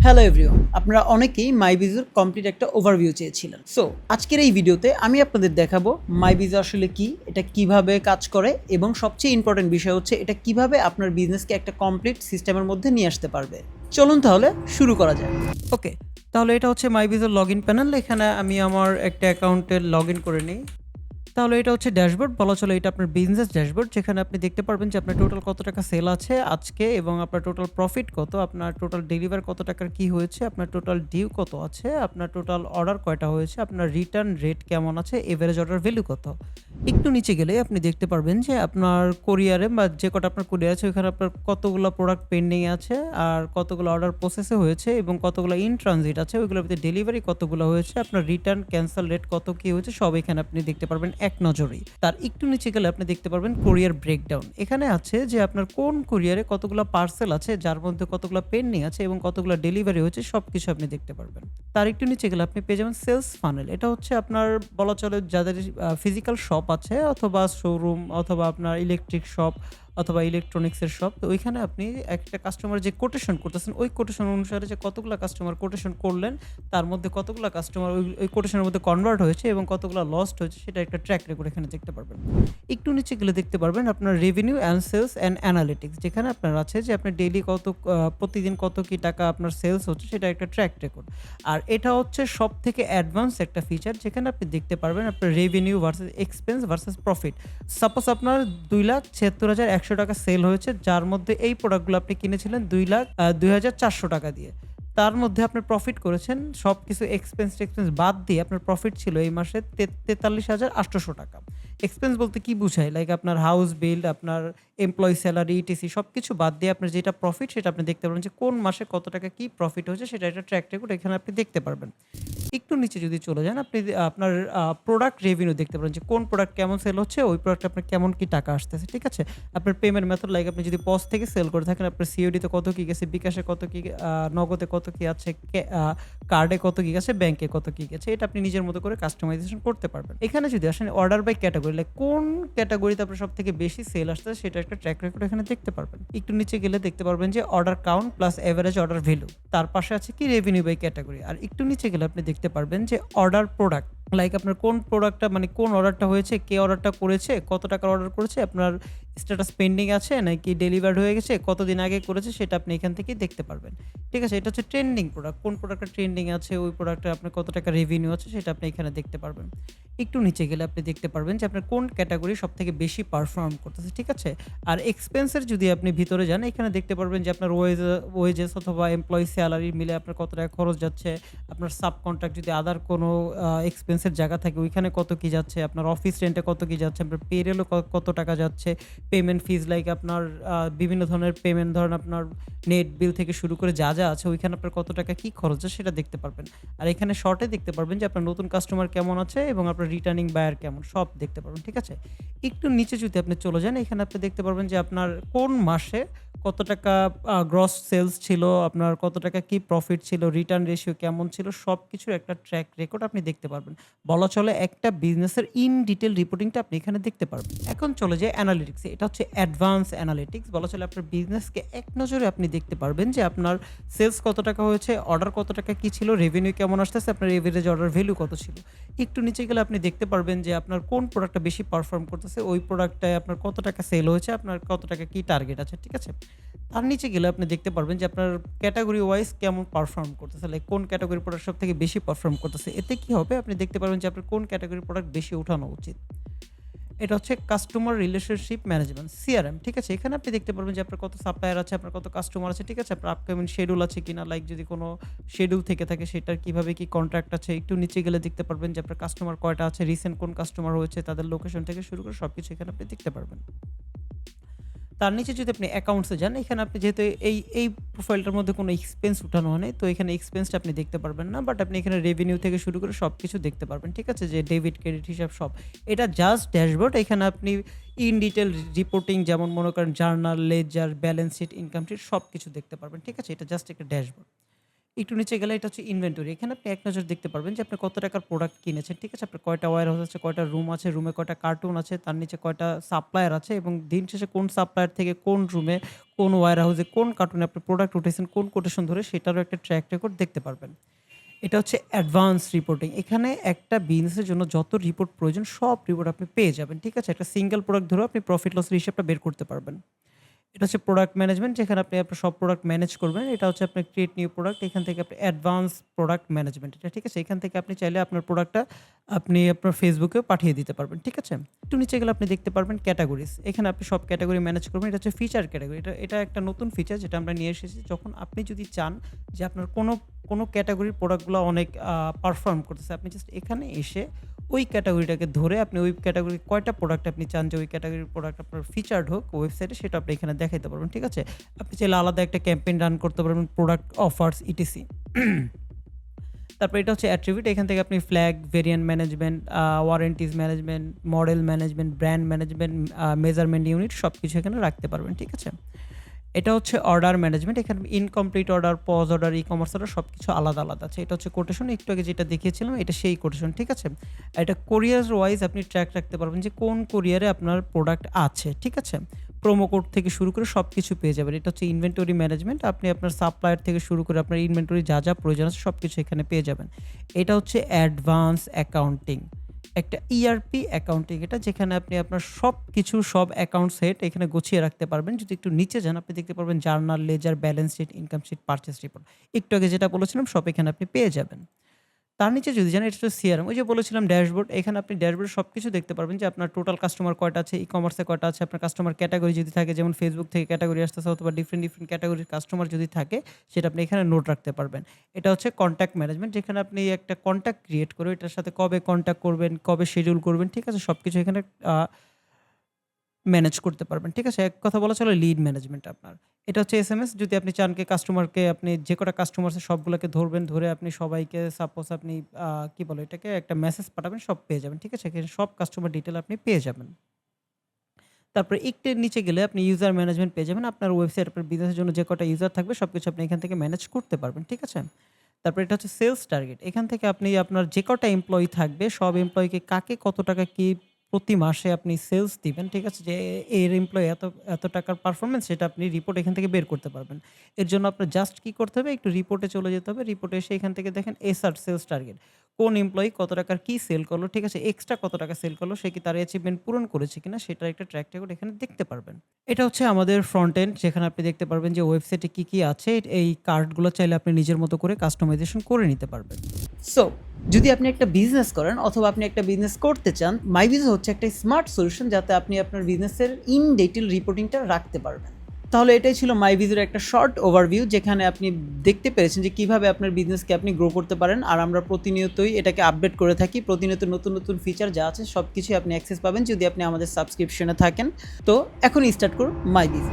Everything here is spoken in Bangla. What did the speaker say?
হ্যালো এভরিওয়ান, আপনারা অনেকেই মাইবিজুর কমপ্লিট একটা ওভারভিউ চেয়েছিলেন। সো আজকের এই ভিডিওতে আমি আপনাদের দেখাবো মাইবিজু আসলে কি, এটা কিভাবে কাজ করে এবং সবচেয়ে ইম্পর্টেন্ট বিষয় হচ্ছে এটা কিভাবে আপনার বিজনেসকে একটা কমপ্লিট সিস্টেমের মধ্যে নিয়ে আসতে পারবে। চলুন তাহলে শুরু করা যায়। ওকে, তাহলে এটা হচ্ছে মাইবিজুর লগ ইন প্যানেল। এখানে আমি আমার একটা অ্যাকাউন্টের লগ ইন করে নিই। তাহলে এটা হচ্ছে ড্যাশবোর্ড, বলা চলে এটা আপনার বিজনেস ড্যাশবোর্ড, যেখানে আপনি দেখতে পারবেন যে আপনার টোটাল কত টাকা সেল আছে আজকে এবং আপনার টোটাল প্রফিট কত, আপনার টোটাল ডেলিভার কত টাকার কি হয়েছে, আপনার টোটাল ডিউ কত আছে, আপনার টোটাল অর্ডার কয়টা হয়েছে, আপনার রিটার্ন রেট কেমন আছে, এভারেজ অর্ডার ভ্যালু কত। একটু নিচে গেলে আপনি দেখতে পারবেন যে আপনার কোরিয়ারে বা যে কটা আপনার কোরিয়ার আছে ওইখানে আপনার কতগুলো প্রোডাক্ট পেন্ডিং আছে আর কতগুলো অর্ডার প্রসেসে হয়েছে এবং কতগুলো ইন ট্রানজিট আছে, ওইগুলোর ভিতরে ডেলিভারি কতগুলো হয়েছে, আপনার রিটার্ন ক্যান্সেল রেট কত কি হয়েছে, সব এখানে আপনি দেখতে পারবেন এক নজরেই। তার একটু নিচে গেলে আপনি দেখতে পারবেন কোরিয়ার ব্রেকডাউন। এখানে আছে যে আপনার কোন কোরিয়ারে কতগুলো পার্সেল আছে, যার মধ্যে কতগুলো পেন্ডিং আছে এবং কতগুলো ডেলিভারি হয়েছে সবকিছু আপনি দেখতে পারবেন। তার একটু নিচে গেলে আপনি পেয়ে যাবেন সেলস ফানেল। এটা হচ্ছে আপনার বলা চলে যাদের ফিজিক্যাল শপ আছে অথবা শোরুম অথবা আপনার ইলেকট্রিক শপ অথবা ইলেকট্রনিক্সের শপ, তো ওইখানে আপনি একটা কাস্টমার যে কোটেশন করতেছেন ওই কোটেশন অনুসারে যে কতগুলো কাস্টমার কোটেশন করলেন, তার মধ্যে কতগুলো কাস্টমার ওই কোটেশনের মধ্যে কনভার্ট হয়েছে এবং কতগুলো লস্ট হয়েছে সেটা একটা ট্র্যাক রেকর্ড এখানে দেখতে পারবেন। একটু নিচে গেলে দেখতে পারবেন আপনার revenue and sales and analytics, যেখানে আপনার আছে যে আপনার ডেইলি কত প্রতিদিন কত কি টাকা আপনার সেলস হচ্ছে সেটা একটা ট্র্যাক রেকর্ড। আর এটা হচ্ছে সব থেকে অ্যাডভান্স একটা ফিচার, যেখানে আপনি দেখতে পারবেন আপনার revenue versus expense versus profit. Suppose আপনার 2,76,100 টাকা সেল হয়েছে, যার মধ্যে এই প্রোডাক্টগুলো আপনি কিনেছিলেন 2,02,400 টাকা দিয়ে। তার মধ্যে আপনি প্রফিট করেছেন সব কিছু এক্সপেন্স টেক্সপেন্স বাদ দিয়ে আপনার প্রফিট ছিল এই মাসে 43,800 টাকা। এক্সপেন্স বলতে কি বুঝায়, লাইক আপনার হাউস বিল, আপনার এমপ্লয়ি স্যালারি, ইটিসি সব কিছু বাদ দিয়ে আপনার যেটা প্রফিট সেটা আপনি দেখতে পারবেন যে কোন মাসে কত টাকা কি প্রফিট হয়েছে, সেটা একটা ট্র্যাক রেকর্ড এখানে আপনি দেখতে পারবেন। একটু নিচে যদি চলে যান আপনি আপনার প্রোডাক্ট রেভিনিউ দেখতে পারেন যে কোন প্রোডাক্ট কেমন সেল হচ্ছে, ওই প্রোডাক্ট আপনার কেমন কি টাকা আসতেছে। ঠিক আছে, আপনার পেমেন্ট মেথড, লাইক আপনি যদি পজ থেকে সেল করে থাকেন আপনার সিওডিতে কত কি গেছে, বিকাশে কত কি, নগদে কত কি আছে, কার্ডে কত কি গেছে, ব্যাংকে কত কি গেছে, এটা আপনি নিজের মতো করে কাস্টমাইজেশন করতে পারবেন। এখানে যদি আসেন অর্ডার বাই ক্যাটাগরি, লাইক কোন ক্যাটাগরিতে আপনার সব থেকে বেশি সেল আসতেছে সেটা একটা ট্র্যাক রেকর্ড এখানে দেখতে পারবেন। একটু নিচে গেলে দেখতে পারবেন যে order count plus average order value, তার পাশে আছে কি রেভিনিউ বাই ক্যাটাগরি। আর একটু নিচে গেলে আপনি দেখতে পারবেন যে অর্ডার প্রোডাক্ট, লাইক আপনার কোন প্রোডাক্টটা মানে কোন অর্ডারটা হয়েছে, কে অর্ডারটা করেছে, কত টাকার অর্ডার করেছে, আপনার স্ট্যাটাস পেন্ডিং আছে নাকি ডেলিভার্ড হয়ে গেছে, কতদিন আগে করেছে, সেটা আপনি এখান থেকে দেখতে পারবেন। ঠিক আছে, এটা হচ্ছে ট্রেন্ডিং প্রোডাক্ট, কোন প্রোডাক্টটা ট্রেন্ডিং আছে, ওই প্রোডাক্টে আপনার কত টাকা রেভিনিউ আছে সেটা আপনি এখানে দেখতে পারবেন। একটু নিচে গেলে আপনি দেখতে পারবেন যে আপনার কোন ক্যাটাগরি সব থেকে বেশি পারফর্ম করতেছে। ঠিক আছে, আর এক্সপেন্সের যদি আপনি ভিতরে যান এখানে দেখতে পারবেন যে আপনার ওয়েজেস অথবা এমপ্লয়ি স্যালারি মিলে আপনার কত টাকা খরচ যাচ্ছে, আপনার সাব কন্ট্রাক্ট যদি আদার কোনো এক্সপেন্সের জায়গা থাকে ওইখানে কত কি যাচ্ছে, আপনার অফিস রেন্টে কত কি যাচ্ছে, আপনার পেরোলে কত টাকা যাচ্ছে, পেমেন্ট ফিজ, লাইক আপনার বিভিন্ন ধরনের পেমেন্ট, ধরেন আপনার নেট বিল থেকে শুরু করে যা যা আছে ওইখানে আপনার কত টাকা কি খরচ আছে সেটা দেখতে পারবেন। আর এখানে শর্টে দেখতে পারবেন যে আপনার নতুন কাস্টমার কেমন আছে এবং আপনার রিটার্নিং বায়ার কেমন, সব দেখতে পারবেন। ঠিক আছে, একটু নিচে যদি আপনি চলে যান এখানে আপনি দেখতে পারবেন যে আপনার কোন মাসে কত টাকা গ্রস সেলস ছিল, আপনার কত টাকা কি প্রফিট ছিল, রিটার্ন রেশিও কেমন ছিল, সব কিছুর একটা ট্র্যাক রেকর্ড আপনি দেখতে পারবেন। বলা চলে একটা বিজনেসের ইন ডিটেল রিপোর্টিংটা আপনি এখানে দেখতে পারবেন। এখন চলে যায় অ্যানালিটিক্সে, এটা হচ্ছে অ্যাডভান্স অ্যানালিটিক্স। বলা চলে আপনার বিজনেসকে এক নজরে আপনি দেখতে পারবেন যে আপনার সেলস কত টাকা হয়েছে, অর্ডার কত টাকা কি ছিল, রেভিনিউ কেমন আসতেছে, আপনার এভারেজ অর্ডার ভ্যালু কত ছিল। একটু নিচে গেলে আপনি দেখতে পারবেন যে আপনার কোন প্রোডাক্টটা বেশি পারফর্ম করতেছে, ওই প্রোডাক্টটায় আপনার কত টাকা সেল হয়েছে, আপনার কত টাকা কি টার্গেট আছে। ঠিক আছে, তার নিচে গেলে আপনি দেখতে পারবেন যে আপনার ক্যাটাগরি ওয়াইজ কেমন পারফর্ম করতেছে, লাইক কোন ক্যাটাগরি প্রোডাক্ট সব থেকে বেশি পারফর্ম করতেছে। এতে কি হবে, আপনি দেখতে পারবেন যে আপনার কোন ক্যাটাগরি প্রোডাক্ট বেশি উঠানো উচিত। এটা হচ্ছে কাস্টমার রিলেশনশিপ ম্যানেজমেন্ট, সিআরএম। ঠিক আছে, এখানে আপনি দেখতে পারবেন যে আপনার কত সাপ্লায়ার আছে, আপনার কত কাস্টমার আছে। ঠিক আছে, আপনার আপকামিং শিডিউল আছে কিনা, লাইক যদি কোনো শিডিউল থেকে থাকে সেটার কিভাবে কি কন্ট্রাক্ট আছে। একটু নিচে গেলে দেখতে পারবেন যে আপনার কাস্টমার কয়টা আছে, রিসেন্ট কোন কাস্টমার হয়েছে, তাদের লোকেশন থেকে শুরু করে সবকিছু এখানে আপনি দেখতে পারবেন। তার নিচে যদি আপনি অ্যাকাউন্টসে যান এখানে আপনি যেহেতু এই প্রোফাইলটার মধ্যে কোনো এক্সপেন্স উঠানো হয় নাই, তো এখানে এক্সপেন্সটা আপনি দেখতে পারবেন না, বাট আপনি এখানে রেভিনিউ থেকে শুরু করে সব কিছু দেখতে পারবেন। ঠিক আছে, যে ডেবিট ক্রেডিট হিসাব সব, এটা জাস্ট ড্যাশবোর্ড। এখানে আপনি ইন ডিটেল রিপোর্টিং, যেমন মনে করেন journal, ledger, balance sheet, income sheet সব কিছু দেখতে পারবেন। ঠিক আছে, এটা জাস্ট একটা ড্যাশবোর্ড। একটু নিচে গেলে এটা হচ্ছে ইনভেন্টরি। এখানে আপনি এক নজর দেখতে পারবেন যে আপনি কত টাকার প্রোডাক্ট কিনেছেন। ঠিক আছে? আপনার কয়টা ওয়্যারহাউস আছে, কয়টা রুম আছে, রুমে কয়টা কার্টুন আছে, তার নিচে কয়টা সাপ্লায়ার আছে এবং দিন শেষে কোন সাপ্লায়ার থেকে কোন রুমে, কোন ওয়্যারহাউসে, কোন কার্টুনে আপনি প্রোডাক্ট উঠেছেন, কোন কোটেশন ধরে সেটারও একটা ট্র্যাক রেকর্ড দেখতে পারবেন। এটা হচ্ছে অ্যাডভান্স রিপোর্টিং। এখানে একটা বিজনেসের জন্য যত রিপোর্ট প্রয়োজন সব রিপোর্ট আপনি পেয়ে যাবেন। ঠিক আছে? একটা সিঙ্গেল প্রোডাক্ট ধরেও আপনি প্রফিট লসের হিসাবটা বের করতে পারবেন। এটা হচ্ছে প্রোডাক্ট ম্যানেজমেন্ট যেখানে আপনি আপনার সব প্রোডাক্ট ম্যানেজ করবেন। এটা হচ্ছে আপনার ক্রিয়েট নিউ প্রোডাক্ট। এখান থেকে আপনি অ্যাডভান্স প্রোডাক্ট ম্যানেজমেন্ট এটা ঠিক আছে? এখান থেকে আপনি চাইলে আপনার প্রোডাক্টটা আপনি আপনার ফেসবুকেও পাঠিয়ে দিতে পারবেন। ঠিক আছে? একটু নিচে গেলে আপনি দেখতে পারবেন ক্যাটেগরিজ। এখানে আপনি সব ক্যাটেগরি ম্যানেজ করবেন। এটা হচ্ছে ফিচার ক্যাটেগরি। এটা একটা নতুন ফিচার যেটা আমরা নিয়ে এসেছি। যখন আপনি যদি চান যে আপনার কোনো ক্যাটেগরির প্রোডাক্টগুলো অনেক পারফর্ম করতেছে। আপনি জাস্ট এখানে এসে ওই ক্যাটেগরিটাকে ধরে আপনি ওই ক্যাটেগরির কয়টা প্রোডাক্ট আপনি চান যে ওই ক্যাটেগরির প্রোডাক্ট আপনার ফিচার্ড হোক ওয়েবসাইটে সেটা আপনি এখানে দেখাইতে পারবেন। ঠিক আছে? আপনি চাইলে আলাদা একটা ক্যাম্পেইন রান করতে পারবেন প্রোডাক্ট অফার্স ইটিসি। তারপর এটা হচ্ছে অ্যাট্রিবিউট। এখান থেকে আপনি flag, variant management, warranties management, model management, brand management, measurement unit সবকিছু এখানে রাখতে পারবেন। ঠিক আছে? এটা হচ্ছে অর্ডার ম্যানেজমেন্ট। এখানে incomplete order, pause order, ecommerce order সবকিছু আলাদা, আলাদা আছে। এটা হচ্ছে কোটেশন। একটু আগে যেটা দেখিয়েছিলাম এটা সেই কোটেশন। ঠিক আছে? এটা কোরিয়ার ওয়াইজ আপনি ট্র্যাক রাখতে পারবেন যে কোন কোরিয়ারে আপনার প্রোডাক্ট আছে। ঠিক আছে? প্রোমো কোড থেকে শুরু করে সবকিছু পেয়ে যাবেন। এটা হচ্ছে ইনভেন্টরি ম্যানেজমেন্ট। আপনি আপনার সাপ্লায়ার থেকে শুরু করে আপনার ইনভেন্টরি যা প্রয়োজন আছে সবকিছু এখানে পেয়ে যাবেন। এটা হচ্ছে অ্যাডভান্স অ্যাকাউন্টিং। একটা ইআরপি অ্যাকাউন্টিং এটা যেখানে আপনি আপনার সবকিছু সব অ্যাকাউন্ট সেট এখানে গুছিয়ে রাখতে পারবেন। যদি একটু নিচে যান আপনি দেখতে পারবেন journal, ledger, balance sheet, income sheet, purchase report. একটু আগে যেটা বলেছিলাম সব এখানে আপনি পেয়ে যাবেন। তার নিচে যদি যান এটা হচ্ছে সিআরএম। ওই যে বলেছিলাম ড্যাশবোর্ড। এখানে আপনি ড্যাশবোর্ডে সবকিছু দেখতে পারবেন যে আপনার টোটাল কাস্টমার কয়টা আছে, ই-কমার্সে কয়টা আছে, আপনার কাস্টমার ক্যাটেগরি যদি থাকে যেমন ফেসবুক থেকে ক্যাটেগরি আসতেছে অথবা ডিফারেন্ট ক্যাটেগরির কাস্টমার যদি থাকে সেটা আপনি এখানে নোট রাখতে পারবেন। এটা হচ্ছে কনট্যাক্ট ম্যানেজমেন্ট যেখানে আপনি একটা কনট্যাক্ট ক্রিয়েট করে এটার সাথে কবে কনট্যাক্ট করবেন, কবে শিডিউল করবেন। ঠিক আছে? সবকিছু এখানে ম্যানেজ করতে পারবেন। ঠিক আছে? এক কথা বলা চলে লিড ম্যানেজমেন্ট আপনার। এটা হচ্ছে এসএমএস যদি আপনি চান কাস্টমারকে আপনি যে কটা কাস্টমার আছে সবগুলোকে ধরবেন, ধরে আপনি সবাইকে সাপোজ আপনি কি বলে এটাকে একটা মেসেজ পাঠাবেন সব পেয়ে যাবেন। ঠিক আছে? এখানে সব কাস্টমার ডিটেইল আপনি পেয়ে যাবেন। তারপরে একটু নিচে গেলে আপনি ইউজার ম্যানেজমেন্ট পেয়ে যাবেন। আপনার ওয়েবসাইট আপনার বিজনেসের জন্য যে কটা ইউজার থাকবে সবকিছু আপনি এখান থেকে ম্যানেজ করতে পারবেন। ঠিক আছে? তারপরে এটা হচ্ছে সেলস টার্গেট। এখান থেকে আপনি আপনার যে কটা এমপ্লয়ি থাকবে সব এমপ্লয়িকে কাকে কত টাকা কি প্রতি মাসে আপনি সেলস দিবেন। ঠিক আছে? যে এর এমপ্লয়ি এত টাকার পারফরম্যান্স সেটা আপনি রিপোর্ট এখান থেকে বের করতে পারবেন। এর জন্য আপনার জাস্ট কি করতে হবে একটু রিপোর্টে চলে যেতে হবে। রিপোর্টে এসে এখান থেকে দেখেন এসআর সেলস টার্গেট। কোন এমপ্লয়ি কত টাকার কি সেল করলো, ঠিক আছে? এক্সট্রা কত টাকা সেল করলো, সে কি তার অ্যাচিভমেন্ট পূরণ করেছে কিনা সেটার একটা ট্র্যাক রেকর্ড এখানে দেখতে পারবেন। এটা হচ্ছে আমাদের ফ্রন্ট এন্ড যেখানে আপনি দেখতে পারবেন যে ওয়েবসাইটে কি আছে। এই কার্ডগুলো চাইলে আপনি নিজের মতো করে কাস্টমাইজেশন করে নিতে পারবেন। সো যদি আপনি একটা বিজনেস করেন অথবা আপনি একটা বিজনেস করতে চান, মাইবিজ হচ্ছে একটা স্মার্ট সলিউশন যাতে আপনি আপনার বিজনেসের ইন ডিটেইল রিপোর্টিংটা রাখতে পারবেন। তাহলে এটাই ছিল মাইবিজের একটা শর্ট ওভারভিউ যেখানে আপনি দেখতে পেরেছেন যে কিভাবে আপনার বিজনেসকে আপনি গ্রো করতে পারেন। আর আমরা প্রতিনিয়তই এটাকে আপডেট করে থাকি। প্রতিনিয়ত নতুন নতুন ফিচার যা আছে সব কিছুই আপনি অ্যাক্সেস পাবেন যদি আপনি আমাদের সাবস্ক্রিপশনে থাকেন। তো এখন স্টার্ট করুন মাইবিজ।